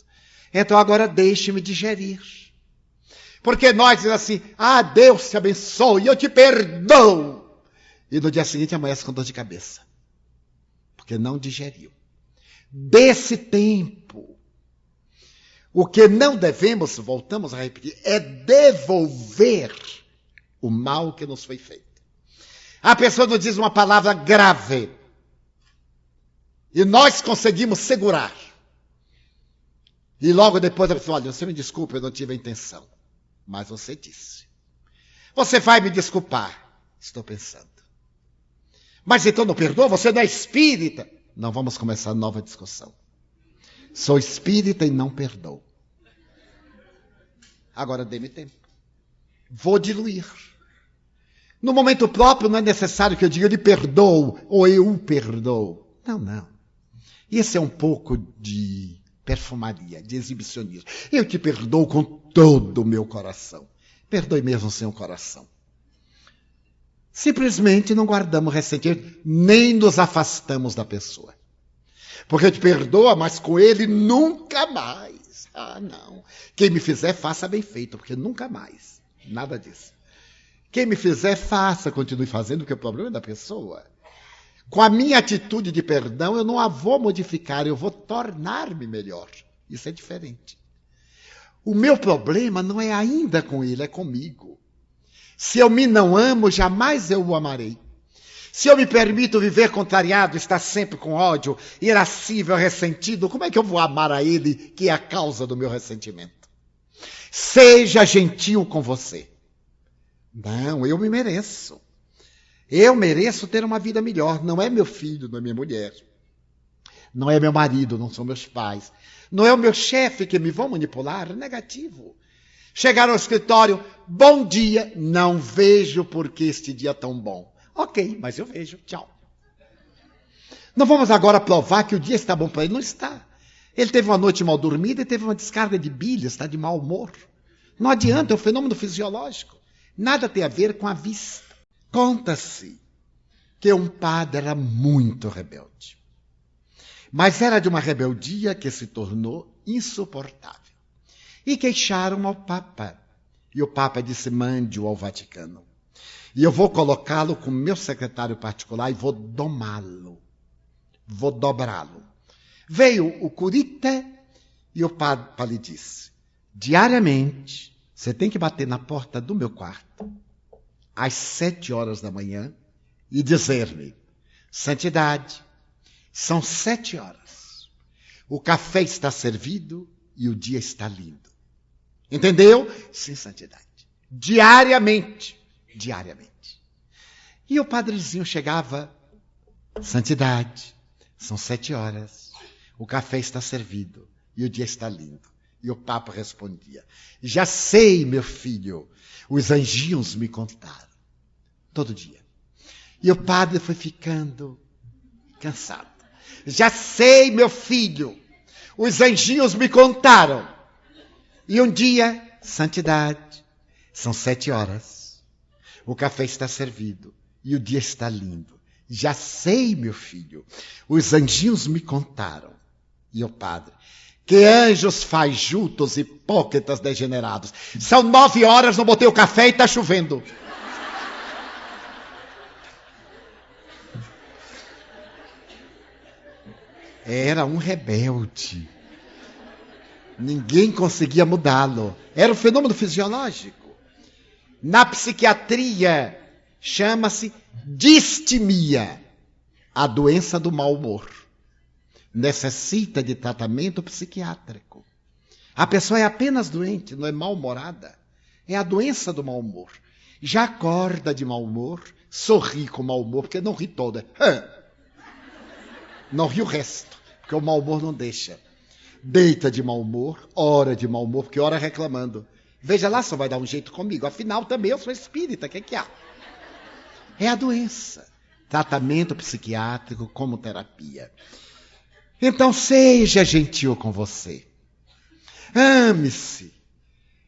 Então agora deixe-me digerir. Porque nós dizemos assim, Deus te abençoe, eu te perdoo. E no dia seguinte amanhece com dor de cabeça. Porque não digeriu. Desse tempo. O que não devemos, voltamos a repetir, é devolver o mal que nos foi feito. A pessoa nos diz uma palavra grave. E nós conseguimos segurar. E logo depois a pessoa, olha, você me desculpe, eu não tive a intenção. Mas você disse. Você vai me desculpar. Estou pensando. Mas então não perdoa? Você não é espírita? Não, vamos começar nova discussão. Sou espírita e não perdoo. Agora dê-me tempo. Vou diluir. No momento próprio não é necessário que eu diga eu lhe perdoo ou eu o perdoo. Não, não. Isso é um pouco de perfumaria, de exibicionismo. Eu te perdoo com todo o meu coração. Perdoe mesmo sem o coração. Simplesmente não guardamos ressentimento, nem nos afastamos da pessoa. Porque te perdoa, mas com ele nunca mais. Não. Quem me fizer, faça bem feito, porque nunca mais. Nada disso. Quem me fizer, faça, continue fazendo, porque o problema é da pessoa. Com a minha atitude de perdão, eu não a vou modificar, eu vou tornar-me melhor. Isso é diferente. O meu problema não é ainda com ele, é comigo. Se eu me não amo, jamais eu o amarei. Se eu me permito viver contrariado, estar sempre com ódio, irascível, ressentido, como é que eu vou amar a ele, que é a causa do meu ressentimento? Seja gentil com você. Não, eu me mereço. Eu mereço ter uma vida melhor. Não é meu filho, não é minha mulher. Não é meu marido, não são meus pais. Não é o meu chefe que me vão manipular. Negativo. Chegar ao escritório, bom dia, não vejo porque este dia é tão bom. Ok, mas eu vejo, tchau. Não vamos agora provar que o dia está bom para ele. Não está. Ele teve uma noite mal dormida e teve uma descarga de bile, está de mau humor. Não adianta, é um fenômeno fisiológico. Nada tem a ver com a vista. Conta-se que um padre era muito rebelde. Mas era de uma rebeldia que se tornou insuportável. E queixaram ao Papa. E o Papa disse, mande-o ao Vaticano. E eu vou colocá-lo como meu secretário particular e vou domá-lo. Vou dobrá-lo. Veio o curita e o Papa lhe disse, diariamente, você tem que bater na porta do meu quarto, às 7 horas da manhã, e dizer-me, santidade, são 7 horas. O café está servido e o dia está lindo. Entendeu? Sim, santidade. Diariamente. E o padrezinho chegava, santidade, são 7 horas, o café está servido e o dia está lindo. E o Papa respondia: já sei, meu filho, os anjinhos me contaram. Todo dia. E o padre foi ficando cansado. Já sei, meu filho, os anjinhos me contaram. E um dia, santidade, são 7h. O café está servido e o dia está lindo. Já sei, meu filho, os anjinhos me contaram. E o padre: que anjos fajutos, hipócritas, degenerados. São 9h, não botei o café e está chovendo. Era um rebelde. Ninguém conseguia mudá-lo. Era um fenômeno fisiológico. Na psiquiatria, chama-se distimia, a doença do mau humor. Necessita de tratamento psiquiátrico. A pessoa é apenas doente, não é mal-humorada. É a doença do mau humor. Já acorda de mau humor, sorri com mau humor, porque não ri toda. Não ri o resto, porque o mau humor não deixa. Deita de mau humor, ora de mau humor, porque ora reclamando. Veja lá, só vai dar um jeito comigo. Afinal, também eu sou espírita, o que há? É a doença. Tratamento psiquiátrico como terapia. Então, seja gentil com você. Ame-se.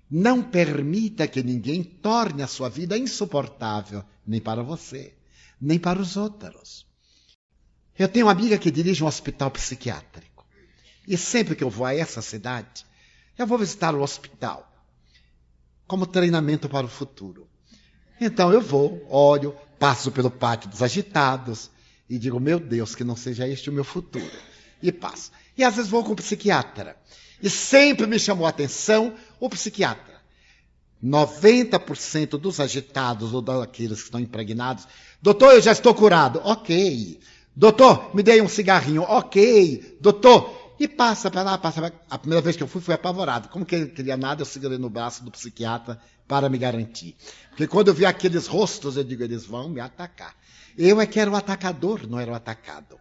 Não permita que ninguém torne a sua vida insuportável, nem para você, nem para os outros. Eu tenho uma amiga que dirige um hospital psiquiátrico. E sempre que eu vou a essa cidade, eu vou visitar o hospital como treinamento para o futuro. Então eu vou, olho, passo pelo pátio dos agitados e digo: meu Deus, que não seja este o meu futuro. E passo. E às vezes vou com o psiquiatra. E sempre me chamou a atenção o psiquiatra. 90% dos agitados ou daqueles que estão impregnados: doutor, eu já estou curado. Ok. Doutor, me dê um cigarrinho. Ok. Doutor. E passa para lá, passa para lá. A primeira vez que eu fui apavorado. Como que ele não queria nada, eu segurei no braço do psiquiatra para me garantir. Porque quando eu vi aqueles rostos, eu digo: eles vão me atacar. Eu é que era o atacador, não era o atacado.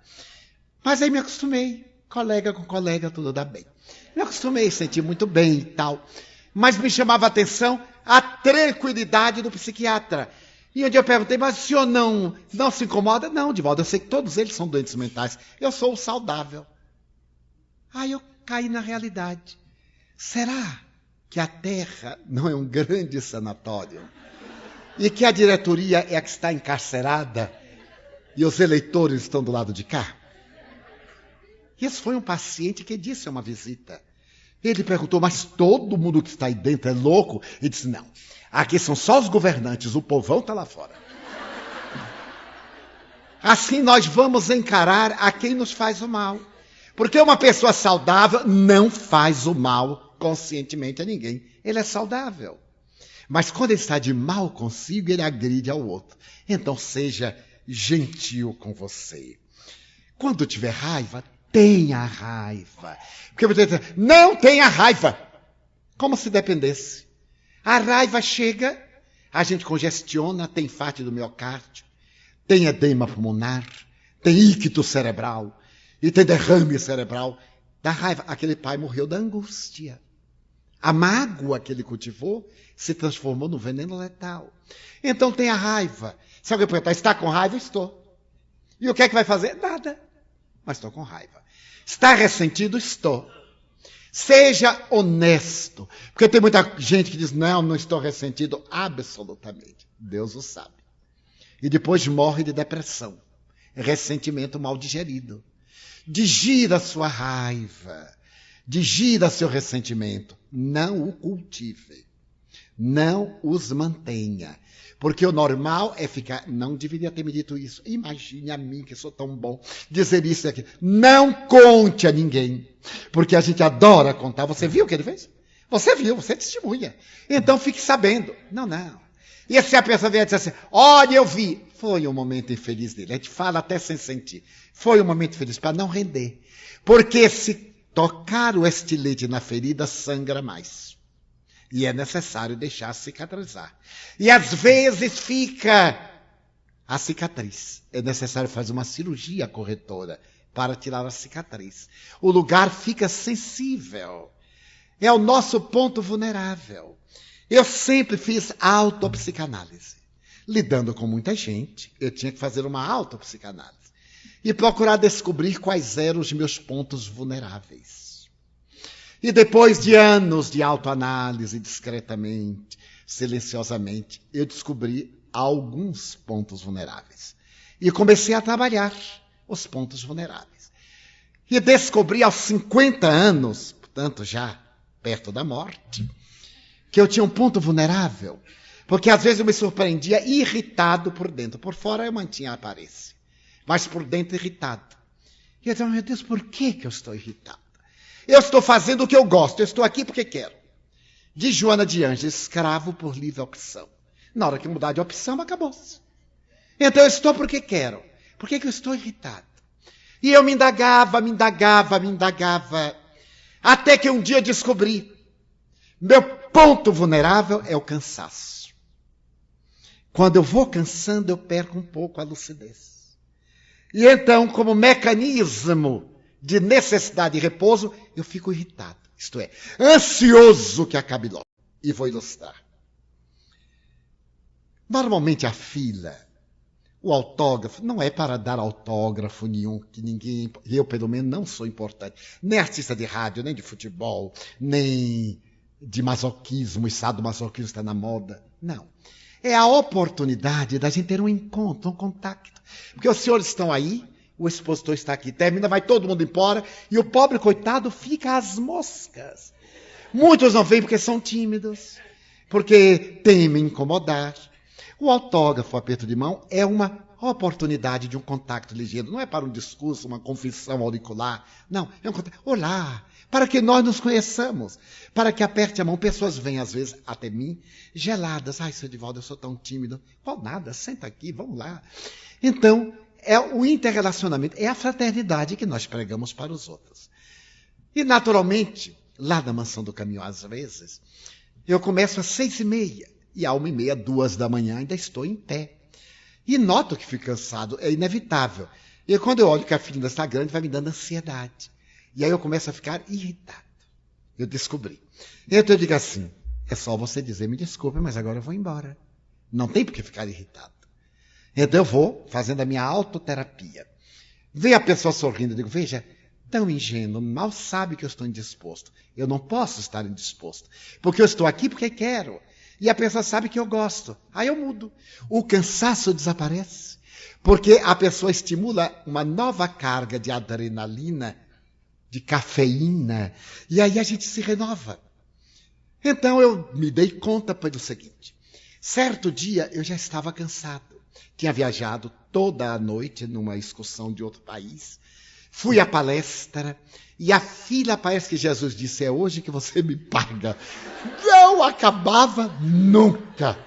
Mas aí me acostumei. Colega com colega, tudo dá bem. Me acostumei, senti muito bem e tal. Mas me chamava a atenção a tranquilidade do psiquiatra. E onde eu perguntei: mas o senhor não se incomoda? Não, Divaldo, eu sei que todos eles são doentes mentais. Eu sou o saudável. Aí eu caí na realidade. Será que a Terra não é um grande sanatório? E que a diretoria é a que está encarcerada e os eleitores estão do lado de cá? Esse foi um paciente que disse a uma visita. Ele perguntou: mas todo mundo que está aí dentro é louco? Ele disse: não, aqui são só os governantes, o povão está lá fora. Assim nós vamos encarar a quem nos faz o mal. Porque uma pessoa saudável não faz o mal conscientemente a ninguém. Ele é saudável. Mas quando ele está de mal consigo, ele agride ao outro. Então seja gentil com você. Quando tiver raiva, tenha raiva. Porque você diz: não tenha raiva. Como se dependesse. A raiva chega, a gente congestiona, tem infarto do miocárdio, tem edema pulmonar, tem íctito cerebral e tem derrame cerebral. Da raiva, aquele pai morreu da angústia. A mágoa que ele cultivou se transformou no veneno letal. Então tenha raiva. Se alguém perguntar: está com raiva? Estou. E o que é que vai fazer? Nada. Mas estou com raiva. Está ressentido? Estou. Seja honesto. Porque tem muita gente que diz: não estou ressentido. Absolutamente. Deus o sabe. E depois morre de depressão. Ressentimento mal digerido. Digira sua raiva. Digira seu ressentimento. Não o cultive. Não os mantenha. Porque o normal é ficar: não deveria ter me dito isso. Imagine a mim, que sou tão bom, dizer isso e aquilo. Não conte a ninguém. Porque a gente adora contar. Você viu o que ele fez? Você viu, você testemunha. Então fique sabendo. Não. E se a pessoa vier dizer assim: olha, eu vi. Foi um momento infeliz dele. A gente fala até sem sentir. Foi um momento feliz para não render. Porque se tocar o estilete na ferida, sangra mais. E é necessário deixar cicatrizar. E às vezes fica a cicatriz. É necessário fazer uma cirurgia corretora para tirar a cicatriz. O lugar fica sensível. É o nosso ponto vulnerável. Eu sempre fiz autopsicanálise. Lidando com muita gente, eu tinha que fazer uma autopsicanálise e procurar descobrir quais eram os meus pontos vulneráveis. E depois de anos de autoanálise, discretamente, silenciosamente, eu descobri alguns pontos vulneráveis. E comecei a trabalhar os pontos vulneráveis. E descobri aos 50 anos, portanto já perto da morte, que eu tinha um ponto vulnerável. Porque às vezes eu me surpreendia irritado por dentro. Por fora eu mantinha a aparência, mas por dentro irritado. E eu dizia, meu Deus, por que eu estou irritado? Eu estou fazendo o que eu gosto, eu estou aqui porque quero. De Joana de Ângeles, escravo por livre opção. Na hora que mudar de opção, acabou-se. Então eu estou porque quero. Por que eu estou irritado? E eu me indagava. Até que um dia eu descobri. Meu ponto vulnerável é o cansaço. Quando eu vou cansando, eu perco um pouco a lucidez. E então, como mecanismo de necessidade de repouso, eu fico irritado. Isto é, ansioso que acabe logo. E vou ilustrar. Normalmente a fila, o autógrafo, não é para dar autógrafo nenhum, que ninguém, eu pelo menos não sou importante. Nem artista de rádio, nem de futebol, nem de masoquismo, o sadomasoquismo está na moda. Não. É a oportunidade da gente ter um encontro, um contato. Porque os senhores estão aí, o expositor está aqui, termina, vai todo mundo embora, e o pobre coitado fica às moscas. Muitos não vêm porque são tímidos, porque temem incomodar. O autógrafo, o aperto de mão, é uma oportunidade de um contato ligeiro. Não é para um discurso, uma confissão auricular. Não, é um contato. Olá, para que nós nos conheçamos, para que aperte a mão. Pessoas vêm, às vezes, até mim, geladas. Ai, seu Edivaldo, eu sou tão tímido. Qual nada, senta aqui, vamos lá. Então, é o interrelacionamento, é a fraternidade que nós pregamos para os outros. E, naturalmente, lá na Mansão do Caminho, às vezes, eu começo às 6h30, e à 1h30, 2 da manhã, ainda estou em pé. E noto que fico cansado, é inevitável. E quando eu olho que a fila ainda está grande, vai me dando ansiedade. E aí eu começo a ficar irritado. Eu descobri. Então eu digo assim, é só você dizer, me desculpe, mas agora eu vou embora. Não tem por que ficar irritado. Então eu vou fazendo a minha autoterapia. Vê a pessoa sorrindo, eu digo, veja, tão ingênuo, mal sabe que eu estou indisposto. Eu não posso estar indisposto, porque eu estou aqui porque quero. E a pessoa sabe que eu gosto. Aí eu mudo. O cansaço desaparece, porque a pessoa estimula uma nova carga de adrenalina, de cafeína, e aí a gente se renova. Então eu me dei conta do seguinte. Certo dia eu já estava cansado. Tinha viajado toda a noite numa excursão de outro país. Fui à palestra e a fila, parece que Jesus disse, é hoje que você me paga. Não acabava nunca.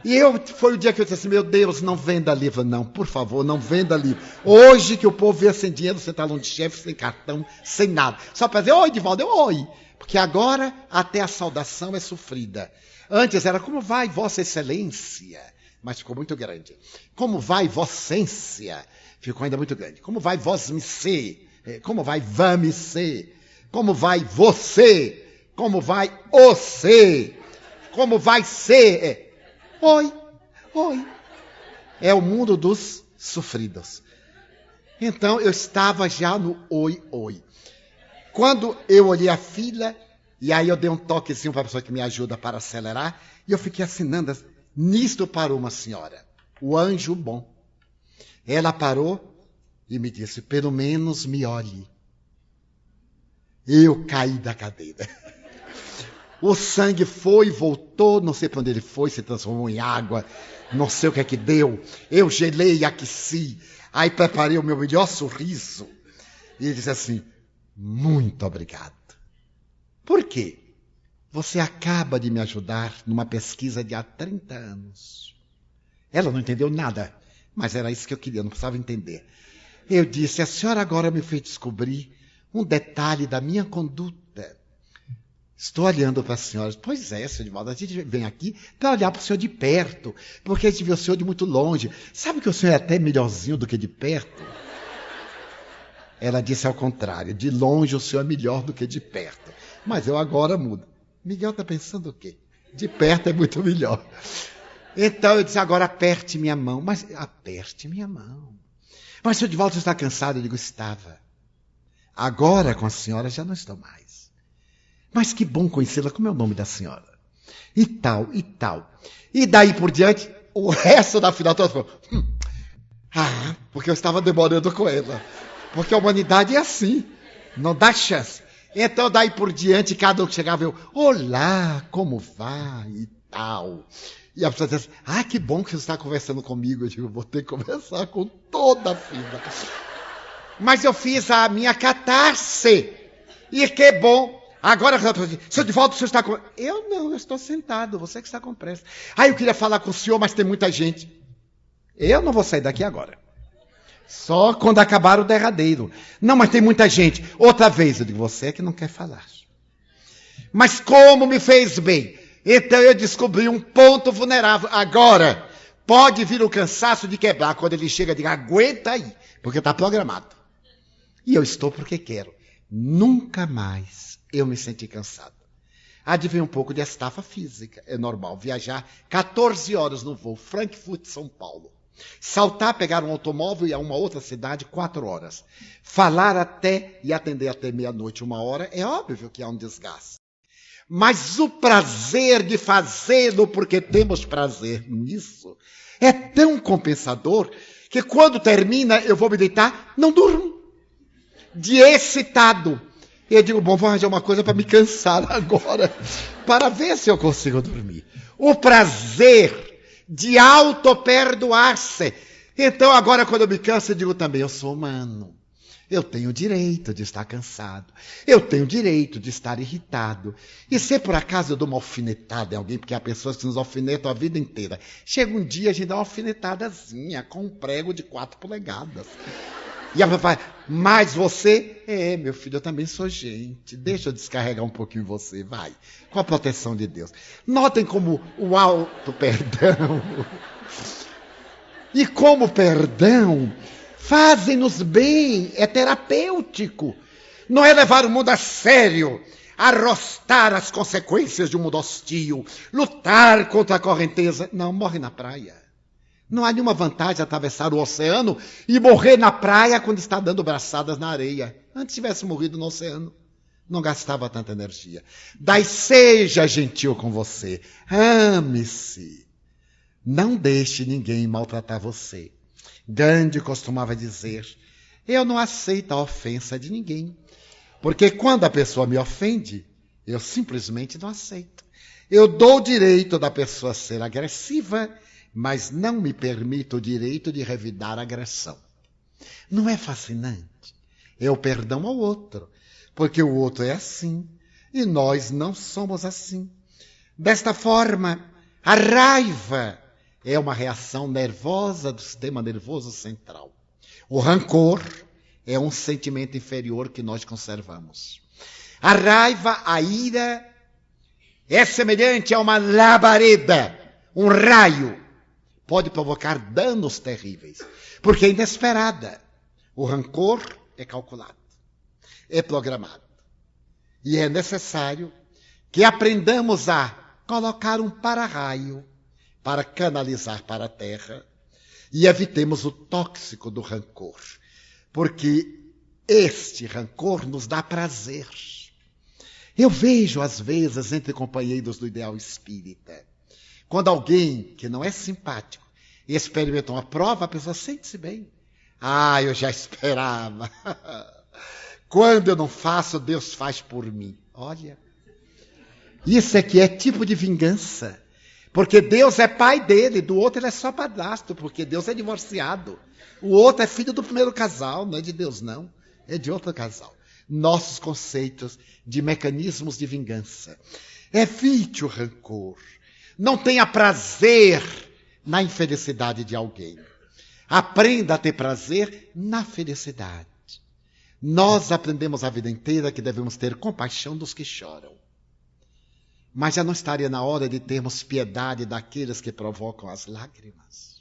E foi o dia que eu disse assim, meu Deus, não venda livro não, por favor, não venda livro. Hoje que o povo vê sem dinheiro, sem talão de chefe, sem cartão, sem nada. Só para dizer, oi, Edivaldo, oi. Porque agora até a saudação é sofrida. Antes era, como vai, Vossa Excelência? Mas ficou muito grande. Como vai, Vossência? Ficou ainda muito grande. Como vai, Vosmecê? Como vai, Vamecê? Como vai, você? Como vai, você? Como vai ser? Oi, oi. É o mundo dos sofridos. Então, eu estava já no oi, oi. Quando eu olhei a fila, e aí eu dei um toquezinho para a pessoa que me ajuda para acelerar, e eu fiquei assinando. Nisto parou uma senhora, o anjo bom. Ela parou e me disse, pelo menos me olhe. Eu caí da cadeira. O sangue foi, voltou, não sei para onde ele foi, se transformou em água, não sei o que é que deu. Eu gelei, aqueci, aí preparei o meu melhor sorriso. E ele disse assim, muito obrigado. Por quê? Você acaba de me ajudar numa pesquisa de há 30 anos. Ela não entendeu nada, mas era isso que eu queria, não precisava entender. Eu disse, a senhora agora me fez descobrir um detalhe da minha conduta. Estou olhando para a senhora. Pois é, senhor Edivaldo, a gente vem aqui para olhar para o senhor de perto, porque a gente vê o senhor de muito longe. Sabe que o senhor é até melhorzinho do que de perto? Ela disse ao contrário, de longe o senhor é melhor do que de perto. Mas eu agora mudo. Miguel está pensando o quê? De perto é muito melhor. Então eu disse, agora aperte minha mão. Mas aperte minha mão. Mas, senhor Divaldo, você está cansado? Eu digo, estava. Agora com a senhora já não estou mais. Mas que bom conhecê-la. Como é o nome da senhora? E tal, e tal. E daí por diante, o resto da final toda falou, porque eu estava demorando com ela. Porque a humanidade é assim. Não dá chance. Então, daí por diante, cada um que chegava, eu, olá, como vai? E tal. E a pessoa dizia assim, que bom que você está conversando comigo. Eu digo, vou ter que conversar com toda a fila. Mas eu fiz a minha catarse. E que bom. Agora, senhor Divaldo, o senhor está com... Eu não, eu estou sentado, você que está com pressa. Eu queria falar com o senhor, mas tem muita gente. Eu não vou sair daqui agora. Só quando acabar o derradeiro. Não, mas tem muita gente. Outra vez, eu digo, você é que não quer falar. Mas como me fez bem. Então eu descobri um ponto vulnerável. Agora, pode vir o cansaço de quebrar. Quando ele chega, eu digo, aguenta aí, porque está programado. E eu estou porque quero. Nunca mais eu me senti cansado. Adivinha um pouco de estafa física. É normal viajar 14 horas no voo Frankfurt, São Paulo. Saltar, pegar um automóvel e ir a uma outra cidade 4 horas. Falar até e atender até meia-noite, 1 hora, é óbvio que há um desgaste. Mas o prazer de fazê-lo, porque temos prazer nisso, é tão compensador que quando termina eu vou me deitar, não durmo. De excitado. Eu digo, bom, vou arranjar uma coisa para me cansar agora, para ver se eu consigo dormir. O prazer de auto-perdoar-se. Então agora quando eu me canso, eu digo também, eu sou humano. Eu tenho o direito de estar cansado. Eu tenho o direito de estar irritado. E se por acaso eu dou uma alfinetada em alguém, porque há pessoas que nos alfinetam a vida inteira. Chega um dia, a gente dá uma alfinetadazinha com um prego de 4 polegadas. E a papai, mas você... meu filho, eu também sou gente. Deixa eu descarregar um pouquinho você, vai. Com a proteção de Deus. Notem como o auto-perdão e como o perdão fazem-nos bem, é terapêutico. Não é levar o mundo a sério, arrostar as consequências de um mundo hostil, lutar contra a correnteza. Não, morre na praia. Não há nenhuma vantagem atravessar o oceano e morrer na praia quando está dando braçadas na areia. Antes tivesse morrido no oceano, não gastava tanta energia. Daí seja gentil com você. Ame-se. Não deixe ninguém maltratar você. Gandhi costumava dizer, eu não aceito a ofensa de ninguém. Porque quando a pessoa me ofende, eu simplesmente não aceito. Eu dou o direito da pessoa ser agressiva, mas não me permito o direito de revidar a agressão. Não é fascinante? É o perdão ao outro, porque o outro é assim, e nós não somos assim. Desta forma, a raiva é uma reação nervosa do sistema nervoso central. O rancor é um sentimento inferior que nós conservamos. A raiva, a ira, é semelhante a uma labareda, um raio. Pode provocar danos terríveis, porque é inesperada. O rancor é calculado, é programado. E é necessário que aprendamos a colocar um para-raio para canalizar para a terra e evitemos o tóxico do rancor, porque este rancor nos dá prazer. Eu vejo, às vezes, entre companheiros do ideal espírita, quando alguém que não é simpático experimenta uma prova, a pessoa sente-se bem. Eu já esperava. Quando eu não faço, Deus faz por mim. Olha, isso aqui é tipo de vingança. Porque Deus é pai dele, do outro ele é só padrasto, porque Deus é divorciado. O outro é filho do primeiro casal, não é de Deus não, é de outro casal. Nossos conceitos de mecanismos de vingança. Evite o rancor. Não tenha prazer na infelicidade de alguém. Aprenda a ter prazer na felicidade. Nós aprendemos a vida inteira que devemos ter compaixão dos que choram. Mas já não estaria na hora de termos piedade daqueles que provocam as lágrimas?